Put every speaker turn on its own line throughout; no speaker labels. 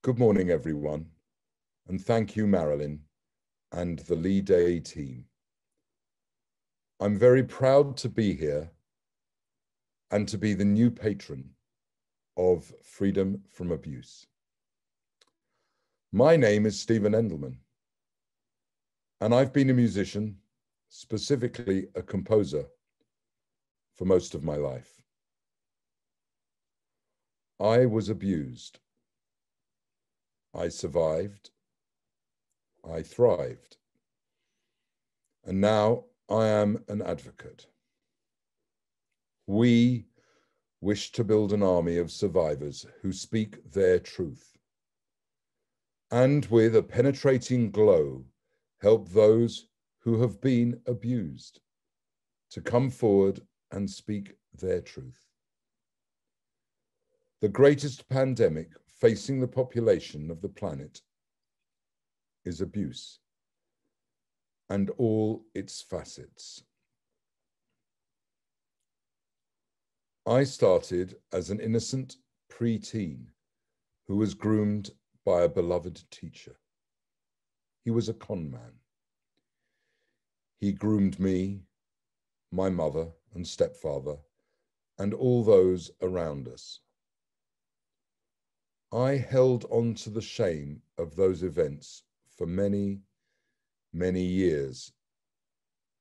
Good morning, everyone, and thank you, Marilyn, and the Leigh team. I'm very proud to be here and to be the new patron of Freedom from Abuse. My name is Stephen Endelman, and I've been a musician, specifically a composer, for most of my life. I was abused. I survived. I thrived. And now I am an advocate. We wish to build an army of survivors who speak their truth, and with a penetrating glow, help those who have been abused to come forward and speak their truth. The greatest pandemic facing the population of the planet is abuse and all its facets. I started as an innocent preteen who was groomed by a beloved teacher. He was a con man. He groomed me, my mother and stepfather, and all those around us. I held on to the shame of those events for many, many years,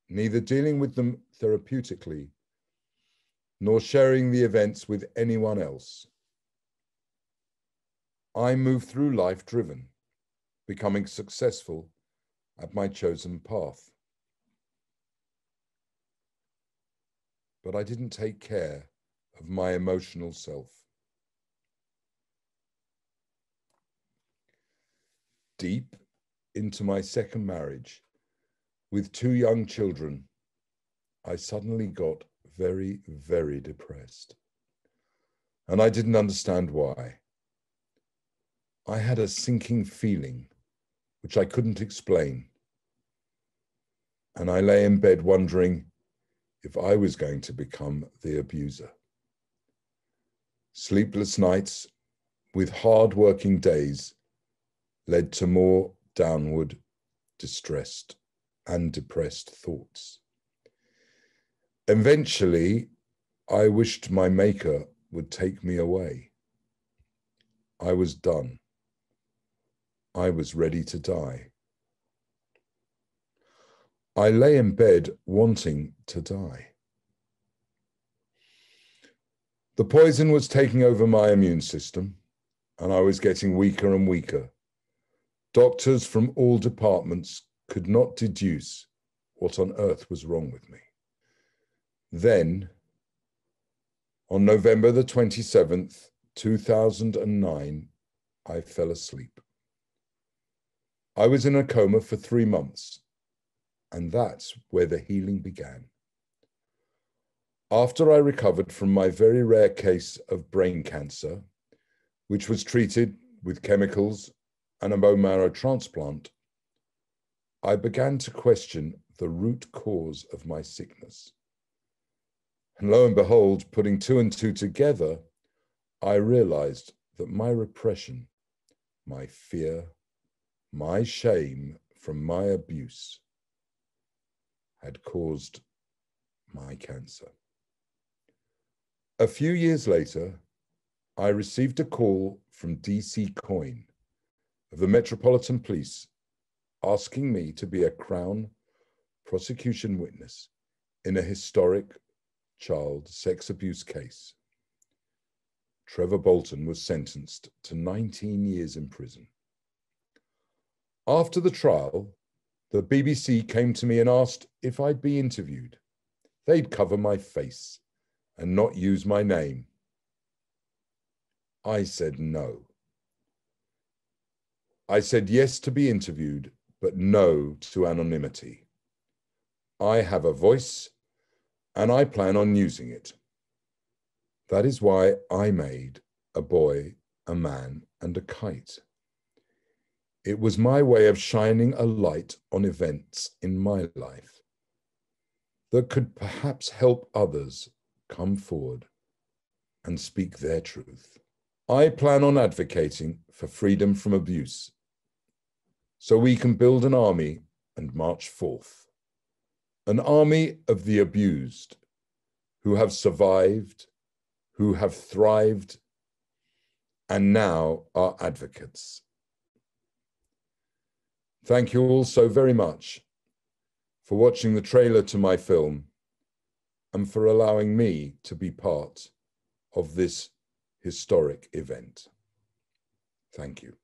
neither dealing with them therapeutically nor sharing the events with anyone else. I moved through life driven, becoming successful at my chosen path. But I didn't take care of my emotional self. Deep into my second marriage, with 2 young children, I suddenly got very, very depressed. And I didn't understand why. I had a sinking feeling, which I couldn't explain. And I lay in bed wondering if I was going to become the abuser. Sleepless nights with hard-working days led to more downward, distressed and depressed thoughts. Eventually, I wished my maker would take me away. I was done. I was ready to die. I lay in bed wanting to die. The poison was taking over my immune system, and I was getting weaker and weaker. Doctors from all departments could not deduce what on earth was wrong with me. Then, on November the 27th, 2009, I fell asleep. I was in a coma for 3 months, and that's where the healing began. After I recovered from my very rare case of brain cancer, which was treated with chemicals and a bone marrow transplant, I began to question the root cause of my sickness. And lo and behold, putting 2 and 2 together, I realized that my repression, my fear, my shame from my abuse had caused my cancer. A few years later, I received a call from DC Coyne of the Metropolitan Police asking me to be a Crown prosecution witness in a historic child sex abuse case. Trevor Bolton was sentenced to 19 years in prison. After the trial, the BBC came to me and asked if I'd be interviewed. They'd cover my face and not use my name. I said no. I said yes to be interviewed, but no to anonymity. I have a voice, and I plan on using it. That is why I made a boy, a man, and a kite. It was my way of shining a light on events in my life that could perhaps help others come forward and speak their truth. I plan on advocating for freedom from abuse, so we can build an army and march forth, an army of the abused who have survived, who have thrived, and now are advocates. Thank you all so very much for watching the trailer to my film and for allowing me to be part of this historic event. Thank you.